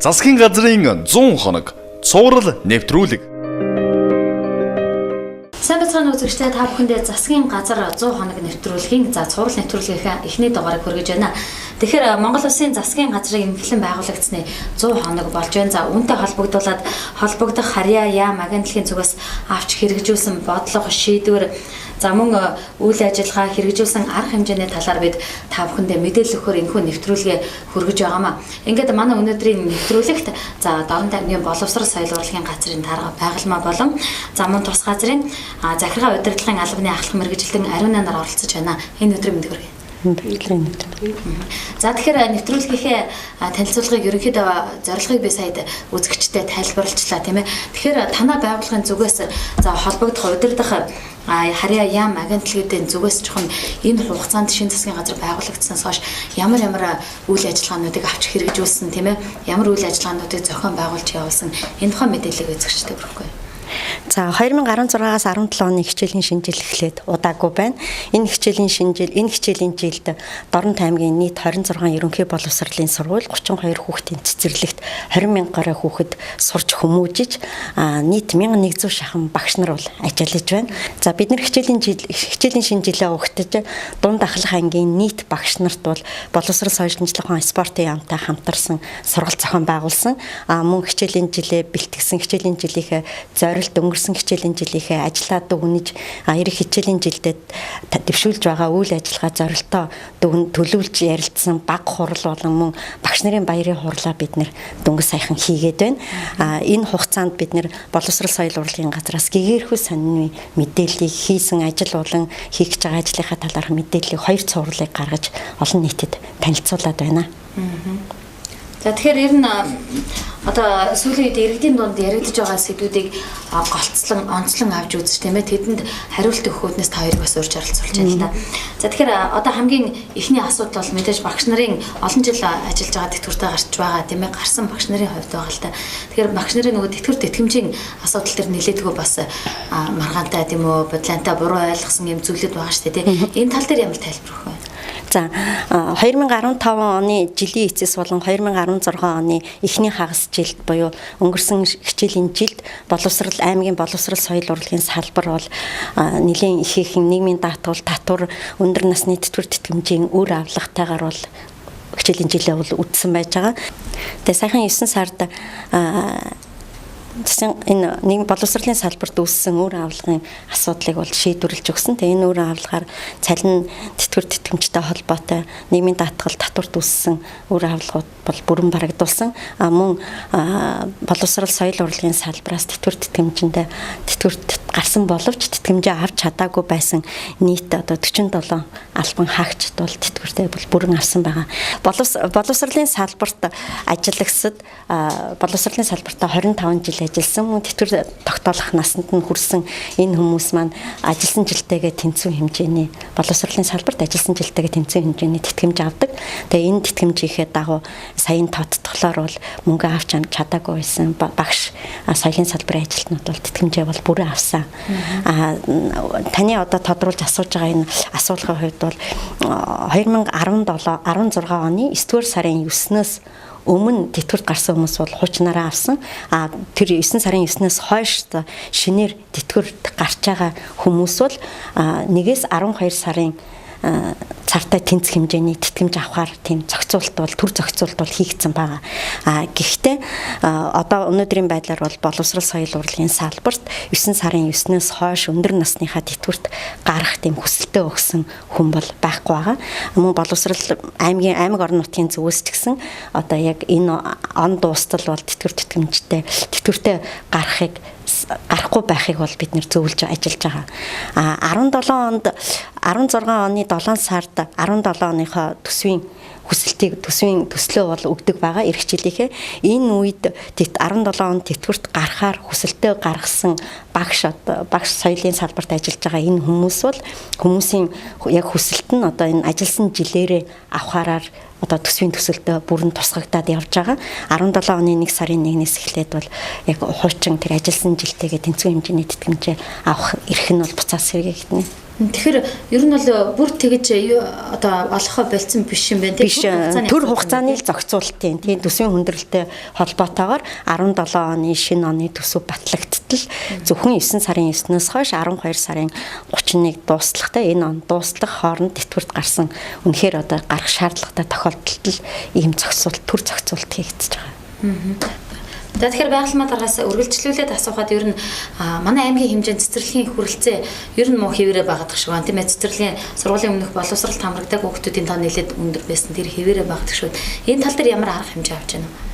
Засгийн газрын 100 хоног цуврал нэвтрүүлэг. Сайн бацхан үзэгчдээ та бүхэндээ засгийн газар 100 хоног нэвтрүүлгийн цуврал нэвтрүүлгийнхаа эхний дугаарыг хүргэж байна. Тэгэхээр Монгол Улсын засгийн газрын эмхлэн байгуулагдсны 100 хоног болж байна. За үүнтэй холбогдуулаад холбогдох харьяа яам агентлагийн зүгээс авч хэрэгжүүлсэн бодлого шийдвэр за мөн үйл ажиллагаа хэрэгжүүлсэн арга хэмжээний талаар бид та бүхэндээ мэдээлэл өгөхөөр энэхүү нэвтрүүлгээ хүргэж байгаамаа. Ингээд манай өнөөдрийн нэвтрүүлэгт за Дорнод аймгийн боловсрол соёл урлагийн газрын дарга байгалмаа болон за мөн тус газрын захиргаа удирдлагын албаны ахлах мэргэжилтэн Ариун нар оролцож байна. Энэ өдрийн мэнд хүргэе. За тэгэхээр нэвтрүүлгийнхээ танилцуулгыг ерөнхийдөө зорилгыг би сая үзэгчдэд тайлбарлалчлаа тийм ээ. Тэгэхээр танай байгууллагын зүгээс за холбогдох удирдах харьяа яам агентлагуудын зүгээс жоохон энэ хугацаанд шинэ засгийн газар байгуулагдсанаас хойш ямар үйл ажиллагаануудыг авч хэрэгжүүлсэн тийм ээ. Ямар үйл ажиллагаануудыг зохион байгуулж явуулсан энэ тухай мэдээллийг үзэгчдэд хүргэхгүй. За 2016-аас 17 оны хичээлийн шинжил эхлээд удаагүй байна. Энэ хичээлийн жилд Дорнод аймгийн нийт 26 ерөнхий боловсролын сургууль 32 хүүхдийн цэцэрлэгт 20,000 гаруй хүүхэд сурч хүмүүжиж нийт 1100 шахан багш нар бол ажиллаж байна. За бид нар хичээлийн шинжилгээ өгтөж дунд ахлах ангийн нийт багш нарт бол боловсрол соёлжлох ухаан спортын яамтай хамтарсан сургалт зохион байгуулсан. Мөн хичээлийн жилээ бэлтгэсэн хичээлийн жилийнхээ зорилт өнгөрсөн хичээлийн жилийнхээ ажлаа дүгнэж ирэх хичээлийн жилдээ дэвшүүлж байгаа үйл ажиллагаа зорилтоо төлөвлөж ярилцсан баг хурал болон мөн багш нарын баярын хурлаа бид нэр дөнгөж саяхан хийгээд байна. Энэ хугацаанд бид нэр боловсрол соёл урлагийн газраас гэгээрхүү сонины мэдээллийг хийсэн ажил болон хийх гэж байгаа ажлынхаа талаарх мэдээллийг 2 цувралыг гаргаж олон нийтэд танилцуулаад байна. За тэгэхээр ер нь одоо сүүлийн үед иргэдийн дунд яригдж байгаа сэдвүүдийг голцлон онцлон авч үзэж тийм ээ тэдэнд хариулт өгөхөөднөөс та хоёрыг бас урьж оролцуулж байна л да. За тэгэхээр одоо хамгийн ихний асуудал бол мэдээж багш нарын олон жил ажиллаж байгаа тэтгэвртэй гарч байгаа тийм ээ гарсан багш нарын хувьд байгаа л да. Тэгэхээр багш нарын нөгөө тэтгэвэр тэтгэмжийн асуудал төр нэлээдгүй бас маргаантай тийм үү бодлонтой буруу ойлгосон юм зүйлүүд байгаа шүү дээ тийм. Энэ тал дээр ямар тайлбар өгөх вэ? За 2015 оны жилийн эцэс болон 2016 оны эхний хагас жилд буюу өнгөрсөн хичээлийн жилд боловсрол аймгийн боловсрол соёл урлагийн салбар бол нэлийн ихээхэн нийгмийн даатгал татвар өндөр насны тэтгэвэр тэтгэмжийн үр авлагатайгаар бол хичээлийн жилээ бол үдсэн байж байгаа. Тэгээ саяхан 9 сард энэ нэг боловсролын салбарт үүссэн үр авлагын асуудлыг бол шийдвэрлэж өгсөн. Тэгээ энэ үр авлагаар цалин тэтгэвэр тэтгэмжтэй холбоотой нийгмийн даатгал татварт үүссэн үр авлагууд бол бүрэн барагдуулсан. Мөн боловсрол соёл урлагийн салбараас тэтгэвэр гарсан боловч тэтгэмжээ авч чадаагүй байсан нийт одоо 47 албан хаагчд бол тэтгэвртэй бол бүрэн авсан байгаа. Боловсролын салбарт ажиллагсад боловсролын салбартаа 25 жил ажилласан мөн тэтгэвэр тогтоолох насанд нь хүрсэн энэ хүмүүс маань ажилласан жилтэйгээ тэнцүү хэмжээний боловсролын салбарт ажилласан жилтэйгээ тэнцүү хэмжээний тэтгэмж авдаг. Тэгээ энэ тэтгэмжийнхээ дагуу саяын тодтголоор бол мөнгө авч чадаагүй байсан багш соёлын салбарын ажилтнууд бол тэтгэмжээ бол бүрэн авсан. Таны одоо тодруулж асууж байгаа энэ асуулгын хувьд бол 2016 оны 9-р сарын 9-өөс өмнө тэтгэврт гарсан хүмүүс бол хуучнараа авсан. Тэр 9 сарын 9-өөс хойш шинээр тэтгэврт гарч байгаа хүмүүс бол 1-ээс 12 сарын цартаа тэнцэх хэмжээний тэтгэмж авахар тийм зохицуулт бол төр зохицуулт бол хийгдсэн байгаа. Гэхдээ одоо өнөөдрийн байдлаар бол боловсрол соёл урлагийн салбарт 9 сарын 9-өөс хойш өндөр насныхаа тэтгэврт гарах тийм хүсэлтээ өгсөн хүн бол байхгүй байгаа. Мөн боловсрол аймаг орон нутгийн зүгээс ч гэсэн одоо яг энэ он дуустал бол тэтгэвртэй гарахгүй байхыг бол бид нэр зөвлөж ажиллаж байгаа. 16 оны 7 сард 17 оныхоо төсвийн төслөө бол өгдөг байгаа эрх жилийнхээ. Энэ үед 17 он тэтгэврт гарахаар хүсэлтээ гаргасан багш соёлын салбарт ажиллаж байгаа энэ хүмүүс бол хүмүүсийн яг хүсэлт нь одоо энэ ажилласан жилээрээ авахаараар одоо төсвийн төсөлдөө бүрэн тусгагдаад явж байгаа. 17 оны 1 сарын 1-ээс эхлээд бол яг хуучин тэр ажилласан жилтэйгээ тэнцвэр хэмжээний тэтгэмжээ авах эрх нь бол буцаас сэргээгдэнэ. Тэгэхээр ер нь бол бүр тэгэж одоо олохоо болцсон биш юм байна. Биш төр хугацааны л зохицуултын тийм төсвийн хүндрэлтэй холбоотойгоор 17 оны шинэ оны төсөв батлагдтал зөвхөн 9 сарын 9-өөс хойш 12 сарын 31 дуусталтай энэ он дуустах хооронд тэтгэврт гарсан үнэхээр одоо гарах шаардлагатай тохиолдолд ийм зохицуулт төр зохицуулт хийгдэж байгаа. Тэгэхээр байгаль дараагаас үргэлжлүүлээд асуухад ер нь манай аймгийн хэмжээнд цэцэрлэгийн хүрэлцээ ер нь муу хэвээрээ байгаад шиг байна тийм ээ. Цэцэрлэгийн сургуулийн өмнөх боловсролд хамрагдаг хүүхдүүдийн тоо нэлээд өндөр байсан тэр хэвээрээ байгаад шүү. Энэ тал дээр ямар арга хэмжээ авч байна вэ?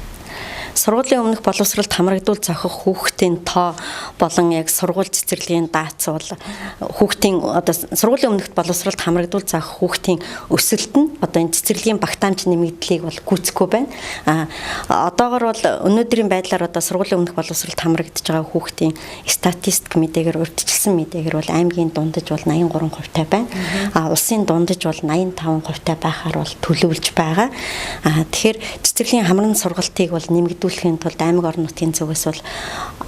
Сургуулийн өмнөх боловсролд хамрагдуул зохих хүүхдийн тоо болон яг сургууль цэцэрлэгийн дац бол хүүхдийн одоо сургуулийн өмнөх боловсролд хамрагдуул зохих хүүхдийн өсөлт нь одоо энэ цэцэрлэгийн багтаамж нэмэгдлийг бол гүйцэхгүй байна. Одоогор бол өнөөдрийн байдлаар одоо сургуулийн өмнөх боловсролд хамрагдж байгаа хүүхдийн статистик мэдээгээр урьдчилсан мэдээгээр бол аймгийн дундаж бол 83% байна. Улсын дундаж бол 85% байхаар бол төлөвлөж байгаа. Тэгэхээр цэцэрлэгийн хамран сургалтыг бол нэмэгдүүлэхийн тулд аймаг орон нутгийн зүгээс бол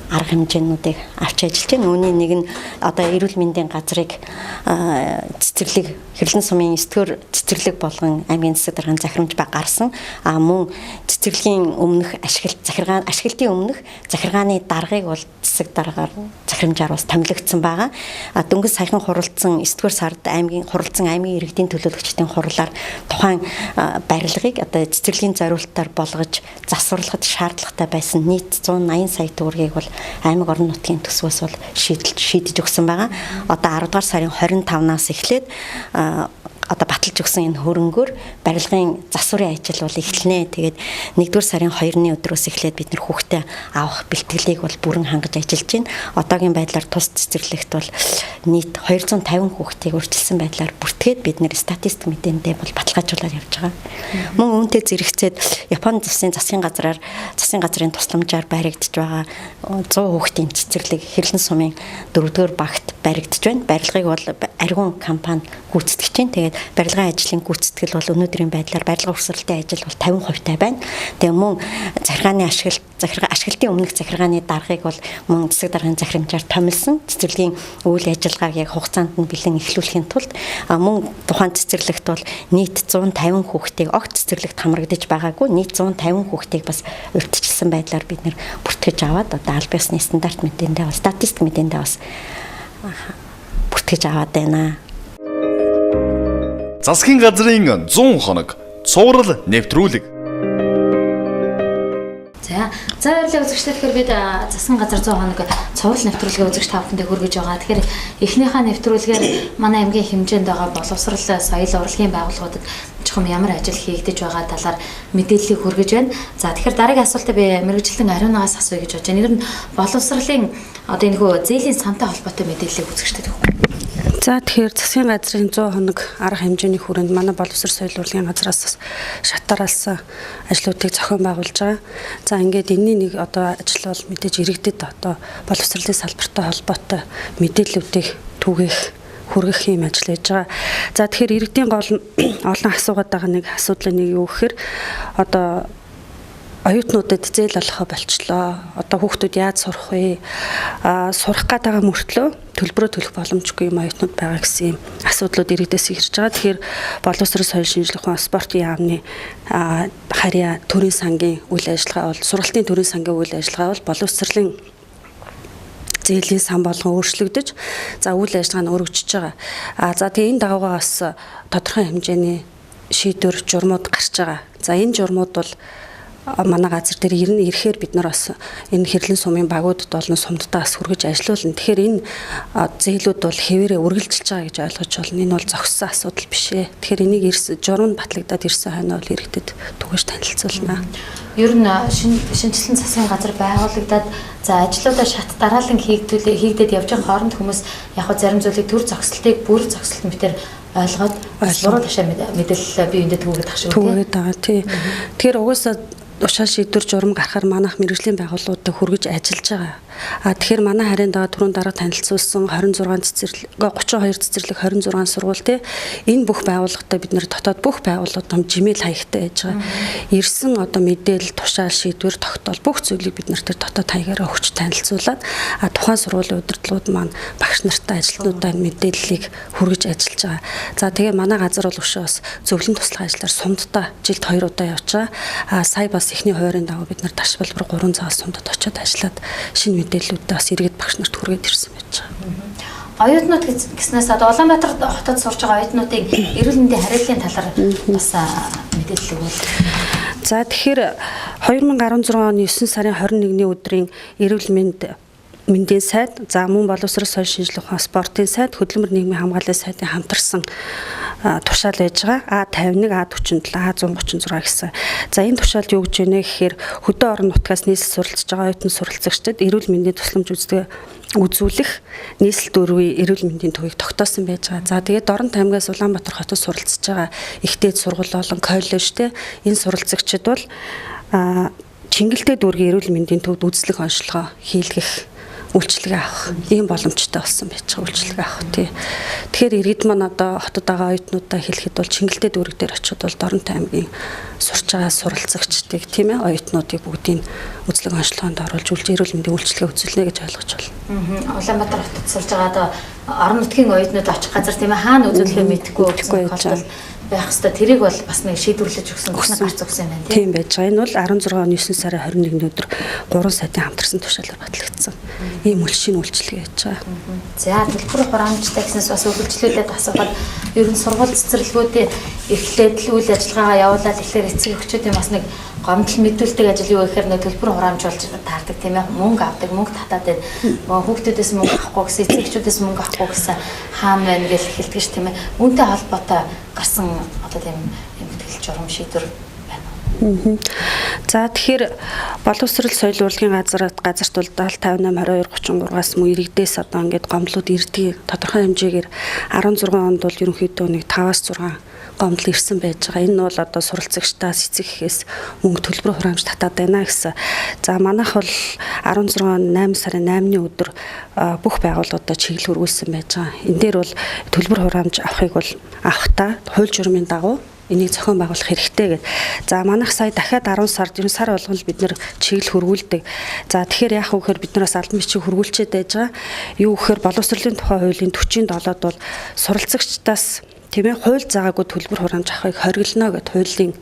арга хэмжээнүүдийг авч ажиллаж байна. Үүний нэг нь одоо эрүүл мэндийн газрыг цэцэрлэг хэрлэн сумын 9-р цэцэрлэг болгон аймгийн засаг дарганы захирамж гарсан. Мөн цэцэрлэгийн өмнөх ашиглалтын өмнөх захиргааны даргыг бол засаг даргаар захирамжаар бас томилогдсон байгаа. Дөнгөж саяхан хуралдсан 9-р сард аймгийн иргэдийн төлөөлөгчдийн хурлаар тухайн барилгыг одоо цэцэрлэгийн зориулалтаар болгож засварлахад шаардлагатай байсан нийт 180 сая төгрөгийг бол аймаг орон нутгийн төсвөөс бол шийдэж өгсөн байгаа. Одоо 10 дугаар сарын 25-наас эхлээд одоо баталж өгсөн энэ хөрөнгөөр барилгын засварын ажил бол эхэлнэ. Тэгээд 1-р сарын 2-ны өдрөөс эхлээд бид нэр хүүхдээ авах бэлтгэлийг бол бүрэн хангаж ажиллаж байна. Одоогийн байдлаар тус цэцэрлэгт бол нийт 250 хүүхдийг урьдчилсан байдлаар бүртгээд бид нэр статистик мэдээндээ бол баталгаажуулаад явж байгаа. Мөн үүнтэй зэрэгцээд Японы засгийн газрын тусламжаар баригдаж байгаа 100 хүүхдийн цэцэрлэг хэрлэн сумын 4-р багт баригдаж байна. Барилгыг бол Аргун компани гүйцэтгэж байна. Тэгээд барилгын ажлын гүйцэтгэл бол өнөөдрийн байдлаар барилга урсгалын ажил бол 50% байна. Тэгээ мөн захиргааны ашиглалтын өмнөх захиргааны даргыг бол мөн засаг дарганы захирамжаар томилсон. Цэцэрлэгийн үйл ажиллагааг яг хугацаанд нь бэлэн эхлүүлэхийн тулд мөн тухайн цэцэрлэгт бол нийт 150 хүүхдийг огт цэцэрлэгт хамрагдаж байгаагүй нийт 150 хүүхдийг бас урьдчилсан байдлаар бид нэр бүртгэж аваад одоо аль биесны стандарт мэдээндээ бас статистик мэдээндээ бас бүртгэж аваад байна. Засгийн газрын 100 хоног цуврал нэвтрүүлэг. За баярлалаа үзэгчдээ. Тэгэхээр бид засгийн газар 100 хоног цуврал нэвтрүүлгээ үзэгч та бүхэндээ хүргэж байгаа. Тэгэхээр эхнийхээ нэвтрүүлгээр манай аймгийн хэмжээнд байгаа боловсрал соёл урлагийн байгууллагуудад чухам ямар ажил хийгдэж байгаа талаар мэдээллийг хүргэж байна. За тэгэхээр дараагийн асуултаа би мэргэжилтэн Ариунагаас асууя гэж бодож байна. Ер нь боловсролын одоо энэ хөө зээлийн сантай холбоотой мэдээллийг үзэгчдээ өгөх. За тэгэхээр засгийн газрын 100 хоног арга хэмжээний хүрээнд манай боловсрол соёл урлагийн газраас шатаарлсан ажлуудыг зохион байгуулж байгаа. За ингээд энэний нэг одоо ажил бол мэдээж иргэдэд одоо боловсролын салбартай холбоотой мэдээллүүдийг түгээх хүргэх юм ажил хийж байгаа. За тэгэхээр иргэдийн гол олон асуугаад байгаа нэг асуудлын нэг юу гэхээр одоо оюутнуудад зээл олохоо болчлоо. Одоо хүүхдүүд яаж сурах вэ? Сурах гээд байгаа мөртлөө төлбөрөө төлөх боломжгүй юм оюутнууд байгаа гэсэн юм асуудлууд иргэдээс ирж байгаа. Тэгэхээр боловсрол соёл шинжилгээ ухаан спортын яамны харьяа төрийн сангийн үйл ажиллагаа бол сургалтын төрийн сангийн үйл ажиллагаа бол боловсролын зээлийн сан болгон өөрчлөгдөж за үйл ажиллагаа нь өргөжж байгаа. За тэгээ энэ дагуугаас бас тодорхой хэмжээний шийдвэр журмууд гарч байгаа. За энэ журмууд бол манай газар дээр ирэхээр бид нар бас энэ хэрлэн сумын багуудад болон сумдтаа бас хүргэж ажиллаулна. Тэгэхээр энэ зээлүүд бол хэвээрээ үргэлжилж байгаа гэж ойлгож байна. Энэ бол зогссон асуудал биш ээ. Тэгэхээр энийг журам батлагдаад ирсэн хойно бол иргэдэд түгэж танилцуулна. Ер нь шинжилсэн засгийн газар байгуулагдаад за ажлуудаа шат дараалан хийгдээд явж байгаа хооронд хүмүүс яг хөө зарим зүйлийг төр зогсолтыг бүр зогсолт мэтэр ойлгоод буруу ташаа мэдээлэл биеиндээ түгээд ах шүү. Түгээд байгаа тий. Тэгэхээр угаасаа тушаал шийдвэр журам гарахаар манайх мэргэжлийн байгууллагуудад хүргэж ажиллаж байгаа. Тэгэхээр манай харийн түрүүн дарга танилцуулсан 26 цэцэрлэг 32 цэцэрлэг 26 сургууль те энэ бүх байгууллагатай бид нэр дотоод бүх байгууллагууд жимэйл хаягтай байж байгаа. Ирсэн одоо мэдээлэл, тушаал, шийдвэр, тогтоол бүх зүйлийг бид нар тэр дотоод хаягаараа өгч танилцуулаад тухайн сургуулийн удирдлагууд маань багш нартай ажилтнуудаа мэдээллийг хүргэж ажиллаж байгаа. За тэгээ манай газар бол өшөө бас зөвлөн туслах ажлаар сумдаа жилд 2 удаа явж байгаа. Сая бас эхний хуваарийн дагуу бид нар Ташбалбар 3 цагаас сумдад очиод ажиллаад шинэ мэдээллүүдээ бас иргэд багш нарт хүргээд ирсэн байж байгаа. Оюутнууд гэснээс Улаанбаатар хотод сурж байгаа оюутнуудын эрүүл мэндийн харилцааны талаар бас мэдээлэл өгвөл. За тэгэхээр 2016 оны 9 сарын 21-ний өдрийн эрүүл мэндийн сайд, за мөн боловсрол соёл шинжилгээ ухаан спортын сайд, хөдөлмөр нийгмийн хамгааллын сайдын хамтарсан тушаал байж байгаа. А51, А47, А136 гэсэн. За энэ тушаалд юу гэж байна гэхээр хөдөө орон нутгаас нийслэл суралцж байгаа оюутан суралцагчдад эрүүл мэндийн тусламж үзүүлэх нийслэл дөрвийн эрүүл мэндийн төвийг тогтоосон байж байгаа. За тэгээд Дорн аймгаас Улаанбаатар хотод суралцж байгаа ихтэй сургууль болон коллежтэй энэ суралцагчид бол Чингэлтэй дүүргийн эрүүл мэндийн төвд үзлэг онцлогоо хийлгэх үйлчлэгээ авах ийм боломжтой болсон байж байгаа үйлчлэгээ авах тий. Тэгэхээр иргэд маань одоо хотод байгаа оюутнуудаа хэлэхэд бол Чингэлтэй дүүрэг дээр очиод бол Дорн аймгийн сурч байгаа суралцагчдыг тийм ээ оюутнуудыг бүгдийг үзлэг онцлогоонд оруулж эрүүл мэндийн үйлчлэгээ үзүүлнэ гэж ойлгож байна. Улаанбаатар хотод сурж байгаа одоо орон нутгийн оюутнууд очих газар тийм ээ хаана үзүүлэхээ мэдэхгүй байж байх хэвээр тэрийг бол бас нэг шийдвэрлэж өгсөн гарц өгсөн юм байна тийм байж байгаа. Энэ бол 16 оны 9 сарын 21-ний өдөр 3 сайдын хамтарсан тушаалаар батлагдсан. Ийм шинэ үйлчлэгээ хийж байгаа. За төлбөр хураамжтай гэснээс бас өгүүлжлүүлээд асуухад ер нь сургууль цэцэрлэгүүдийн эхлээд үйл ажиллагаагаа явуулаад эхлээр эцэг эхчүүдийн бас нэг гомдол мэдүүлдэг ажил юу гэхээр нэг төлбөр хураамж болж таардаг тийм ээ мөнгө авдаг мөнгө татаад байна хүүхдүүдээс мөнгө авахгүй гэсэн эцэг эхчүүдээс мөнгө авахгүй гэсэн хаан байна гэж хэлдэг ш тийм ээ үүнтэй холбоотой гарсан одоо тийм эмгэтгэлж журам шийдвэр байна. За тэгэхээр боловсрол соёл урлагийн газарт бол 58 22 33-аас мөн иргэдээс одоо ингээд гомдлууд ирдэг тодорхой хэмжээгээр 16 онд бол ерөнхийдөө нэг 5-аас 6 гомдол ирсэн байж байгаа. Энэ нь бол одоо суралцагчдаас эцэг эхээс мөнгө төлбөр хураамж татаад байна гэсэн. За манайх бол 16 он 8 сарын 8-ны өдөр бүх байгууллагуудад чиглэл хөрвүүлсэн байж байгаа. Энэ дээр бол төлбөр хураамж авахыг бол авахтаа хууль журмын дагуу энийг зохион байгуулах хэрэгтэй гэдэг. За манайх сая дахиад 10 сард ер нь сар болгон бид нэр чиглэл хөрвүүлдэг. За тэгэхээр яах вэ гэхээр бид нараас албан бичиг хөрвүүлчихэд байж байгаа. Юу гэхээр боловсролын тухай хуулийн 47-д бол суралцагчдаас тийм ээ хууль заагаагүй төлбөр хураамж авахыг хоригдно гэд хуулийн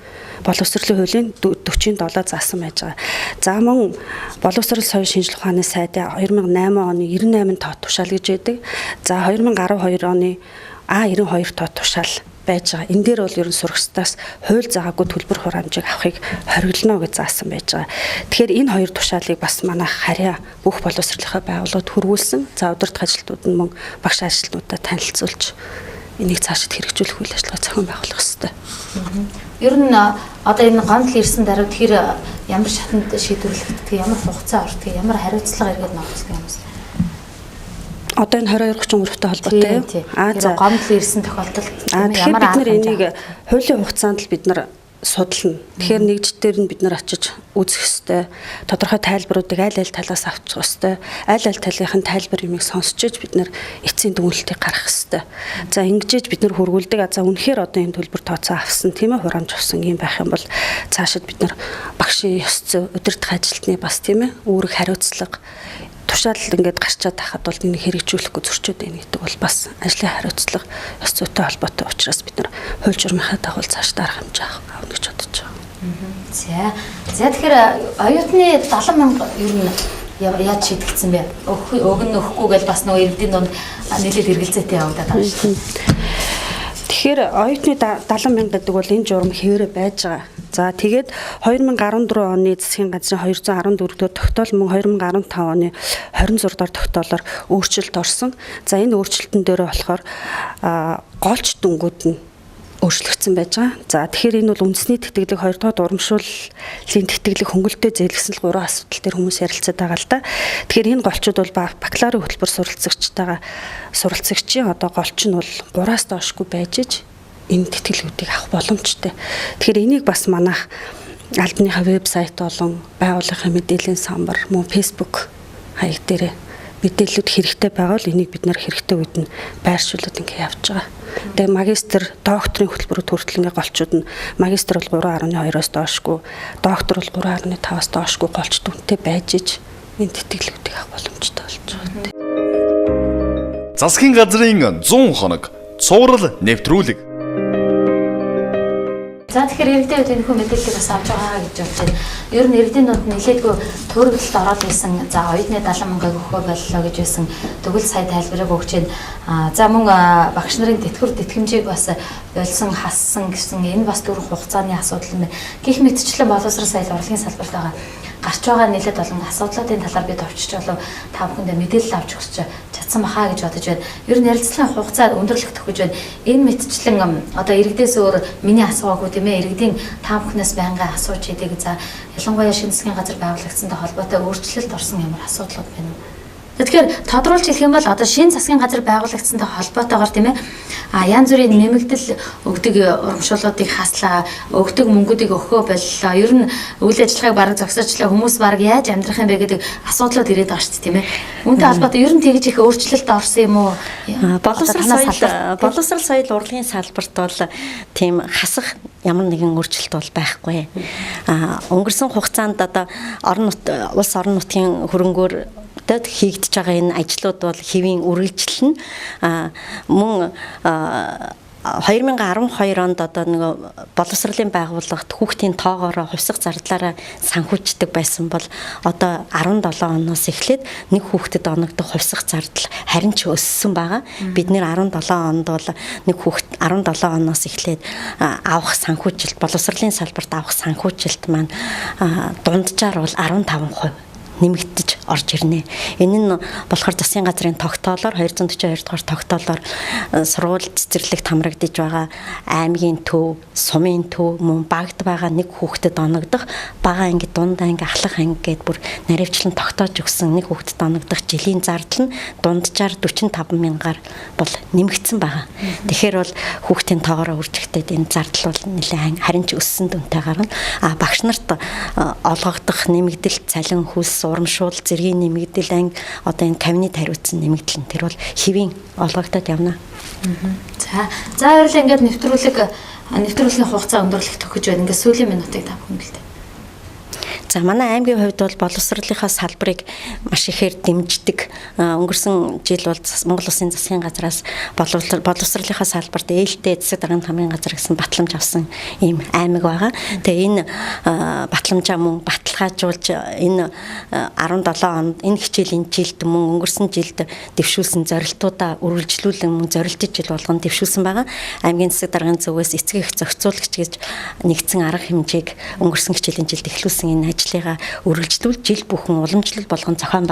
боловсролын хуулийн 47 заасан байж байгаа. За мөн боловсрол соёл шинжилгээ ухааны сайдын 2008 оны 98 тоо тушаал гэж байдаг. За 2012 оны А92 тоо тушаал байж байгаа. Энэ дээр бол ерөн сурагчдаас хууль заагаагүй төлбөр хураамжийг авахыг хоригдно гэж заасан байж байгаа. Тэгэхээр энэ хоёр тушаалыг бас манай харьяа бүх боловсролынхаа байгууллагууд хөрвүүлсэн. За удирдах ажилтнууд нь мөн багш ажилтнуудаа танилцуулж энийг цаашид хэрэгжүүлэх үйл ажиллагаа зохион байгуулах хэрэгтэй. Ер нь одоо энэ гомдол ирсэн дараа тэгэхээр ямар шатанд шийдвэрлэгддэг, ямар хугацаа ордог, ямар хариуцлага иргэд ногцдог юм бэ? Одоо энэ 22-33-тай холбоотой юу? За гомдол ирсэн тохиолдолд ямар бид нар энийг хуулийн хугацаанд л бид нар судална. Тэгэхээр нэгжтээр нь бид нар очиж үзэх ёстой. Тодорхой тайлбаруудыг аль талаас авчих ёстой. Аль талынхын тайлбар юмыг сонсч иж бид нар эцсийн дүгнэлтийг гаргах ёстой. За ингэж бид нар хөргүүлдэг. За үнэхээр одоо энэ төлбөр тооцоо авсан тийм ээ хураамж авсан юм байх юм бол цаашид бид нар багшийн ёс зүй, удирдах ажилтны бас тийм ээ үүрэг хариуцлага тушаал ингээд гарчаад тахад бол энэ хэрэгжүүлэхгүй зөрчөөд байна гэдэг бол бас ажлын хариуцлага ёс зүйтэй холбоотой учраас бид нар хууль журмынхаа дагуу цааш дарах хэмжээ авах гэж бодож байгаа. За тэгэхээр оюутны 70,000 ер нь яаж шийдэгдсэн бэ? Өгнө өгөхгүй гэж бас нөгөө иргэдийн донд нэлээд эргэлзээтэй явагдаад байгаа шүү дээ. Тэгэхээр оюутны 70,000 гэдэг бол энэ журам хэвээрээ байж байгаа. За тэгээд 2014 оны засгийн газрын 214 дэх тогтоол мөн 2015 оны 26 дахь тогтоолоор өөрчлөлт орсон. За энэ өөрчлөлтөн дээр болохоор голч дүнгууд нь өөрчлөгдсөн байж байгаа. За тэгэхээр энэ бол үндэсний тэтгэлэг 2 дахь урамшууллын тэтгэлэг хөнгөлөлтөд зээлгсэн л 3 асуудал дээр хүмүүс ярилцаад байгаа л да. Тэгэхээр энэ голчууд бол бакалаврын хөтөлбөр суралцагчийн одоо голч нь бол 3-аас доошгүй байж иж энэ тэтгэлгүүдийг авах боломжтой. Тэгэхээр энийг бас манайх албаныхаа вебсайт болон байгууллагын мэдээллийн самбар мөн Facebook хаяг дээрээ мэдээллүүд хэрэгтэй байвал энийг бид нар хэрэгтэй үед нь байршуулад ингэ явж байгаа. Тэгээ магистр, докторийн хөтөлбөрөд хүртэл ингээ голчууд нь магистр бол 3.2-оос доошгүй, доктор бол 3.5-аас доошгүй голч дүнтэй байж иж энэ тэтгэлгүүдийг авах боломжтой болж байгаа. Засгийн газрын 100 хоног цуврал нэвтрүүлэг. За тэгэхээр иргэдийн хувьд энэ хүү мэдээллийг бас авч байгаа гэж бодож байна. Ер нь иргэдийн дунд нэлээдгүй төрөлд ороод байсан. За оюутны 70 мянга өгөхөө боллоо гэж байсан. Тэгвэл сая тайлбарыг өгч байна. За мөн багш нарын тэтгэмжийг бас болсон хассан гэсэн энэ бас дөрвөн хугацааны асуудал юм байна. Гэх мэтчлэн боловсрол соёл урлагийн салбарт байгаа гарч байгаа нэлээд олон асуудлуудын талаар бид овчиж болов та бүхэндээ мэдээлэл авч өгч чадсан бахаа гэж бодож байна. Ер нь ярилцлагын хугацаа өндөрлөгдөх гэж байна. Энэ мэтчлэн одоо иргэдээс өөр миний асуугаагүй тийм ээ. Иргэдийн та бүхнээс байнга асууж идэг. За ялангуяа шинэ засгийн газар байгуулагдсантай холбоотой өөрчлөлт орсон ямар асуудлууд байна вэ? Тэгэхээр тодруулж хэлэх юм бол одоо шинэ засгийн газар байгуулагдсантай холбоотойгоор тийм ээ янз бүрийн нэмэгдэл өгдөг урамшууллуудыг хаслаа, өгдөг мөнгүүдийг өгөхөө боллоо. Ер нь үйл ажиллагааг бараг зогсоочлаа, хүмүүс бараг яаж амьдрах юм бэ гэдэг асуудлууд ирээд байгаа шүү дээ тийм ээ. Үүнтэй холбоотой ер нь тэгж их өөрчлөлт орсон юм уу? Боловсрол соёл урлагийн салбарт бол тийм хасах ямар нэгэн өөрчлөлт бол байхгүй. Өнгөрсөн хугацаанд одоо улс орон нутгийн хөрөнгөөр хийгдэж байгаа энэ ажлууд бол хэвийн үргэлжлэн мөн 2012 онд одоо нэг боловсролын байгууллагт хүүхдийн тоогоороо хувьсах зардлаараа санхүүждэг байсан бол одоо 17 оноос эхлээд нэг хүүхдэд оногдох хувьсах зардал харин ч өссөн байгаа. Бид нэр 17 онд бол нэг хүүхд 17 оноос эхлээд авах санхүүжилт, боловсролын салбарт авах санхүүжилт маань дунджаар бол 15% нэмэгдэж орж ирнэ. Энэ нь болохоор засгийн газрын тогтоолоор 242 дугаар тогтоолоор сургууль цэцэрлэгт хамрагдаж байгаа аймгийн төв, сумын төв мөн багт байгаа нэг хүүхдэд оногдох бага анги, дунд анги, ахлах анги гэдээ бүр наривчлан тогтоож өгсөн нэг хүүхдэд оногдох жилийн зардал нь дунджаар 45 мянгаар бол нэмэгдсэн байгаа. Тэгэхээр бол хүүхдийн тоогоороо үржигдээд энэ зардал бол нэлээд харин ч өссөн дүнтэй гарна. Багш нарт олгогдох нэмэгдэл, цалин, хөлс, урамшуул, зэргийн нэмэгдэл, анги одоо энэ кабинет хариуцсан нэмэгдэл тэр бол хэвийн олгогдоод явна. За хоёрлаа ингээд нэвтрүүлгийн хугацаа өндөрлөгдөх гэж байна. Ингээд сүүлийн минутыг та бүхэн хэлдэг. За манай аймгийн хувьд бол боловсролынхаа салбарыг маш ихээр дэмждэг. Өнгөрсөн жил бол Монгол Улсын засгийн газраас боловсролынхаа салбарт ээлтэй эцэг даргын хамгийн газар гэсэн батламж авсан ийм аймаг байгаа. Тэгээ энэ батламжаа мөн баталгаажуулж энэ 17 онд энэ хичээлийн жилд мөн өнгөрсөн жилд дэвшүүлсэн зорилтуудаа үргэлжлүүлэн мөн зорилтын жил болгон дэвшүүлсэн байгаа. Аймгийн засаг даргын зүгээс эцэг их зохицуулагч гэж нэгдсэн арга хэмжээг өнгөрсөн хичээлийн жилд эхлүүлсэн энэ ажлыгаа үргэлжлүүл жил бүхэн уламжлал болгон зохион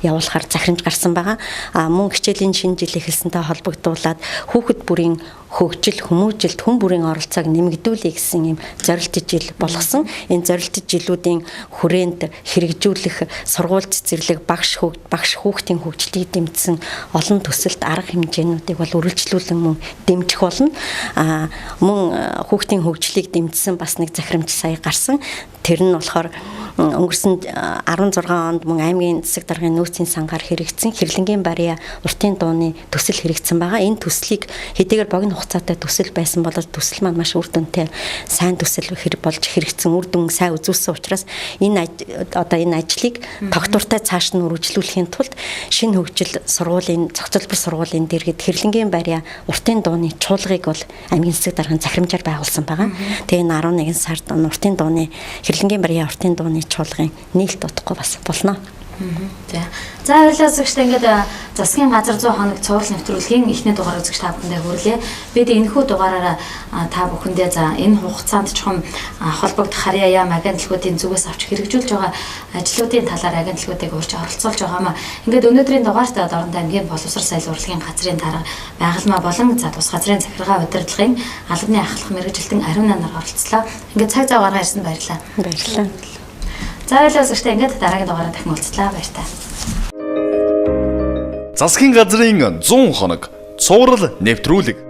явуулахар захирамж гарсан байгаа. Мөн хичээлийн шинэ жил эхэлсэнтэй холбогдуулаад хүүхэд бүрийн хөгжил, хүмүүжилт, хүн бүрийн оролцоог нэмэгдүүлэх гэсэн юм зорилттой жил болгосон. Энэ зорилттой жилүүдийн хүрээнд хэрэгжүүлэх сургууль цэцэрлэг, багш хүүхдийн хөгжлийг дэмжсэн олон төсөлд арга хэмжээнүүдийг бол үргэлжлүүлэн мөн дэмжих болно. Мөн хүүхдийн хөгжлийг дэмжсэн бас нэг захирамж сая гарсан. Тэр нь болохоор өнгөрсөн 16 онд мөн аймгийн засаг даргын нөөцийн сангаар хэрэгжсэн хэрлэнгийн барья уртын дууны төсөл хэрэгжсэн байгаа. Энэ төслийг хэдийгээр богино хугацаатай төсөл байсан боловч төсөл маань маш үр дүнтэй сайн төсөл болж хэрэгжсэн, үр дүн сайн үзүүлсэн учраас энэ ажлыг тогтвортой цааш нь үргэлжлүүлэхийн тулд шинэ хөгжил сургуулийн зохицолбор сургуулийн дэргэд хэрлэнгийн барья уртын дууны чуулгыг бол аймгийн засаг даргын захирамжаар байгуулсан байгаа. Тэгээ энэ 11 сард уртын дууны хэрлэнгийн барья уртын дууны чуулгын нийлт утгагүй бас болно. За хоёулаа зөвхөн ингээд засгийн газар 100 хоног цуврал нэвтрүүлгийн эхний дугаар үзэгч та бүхэндээ хүргэлээ. Бид энэхүү дугаараараа та бүхэндээ за энэ хугацаанд чухам холбогдох харьяа яам агентлагуудын зүгээс авч хэрэгжүүлж байгаа ажлуудын талаар агентлагуудыг урьж оролцуулж байгаамаа. Ингээд өнөөдрийн дугаарт Дорнод аймгийн боловсрол соёл урлагийн газрын дарга байгалмаа болон за тус газрын захиргаа удирдлагын албаны ахлах мэргэжилтэн Ариун нар оролцлоо. Ингээд цаг зав гаргаад ирсэнд баярлалаа. Баярлалаа. За хоёулаа зөвхөн ингээд дараагийн дугаараар дахин уулзлаа. Баярлалаа. Засгийн газрын 100 хоног цуврал нэвтрүүлэг.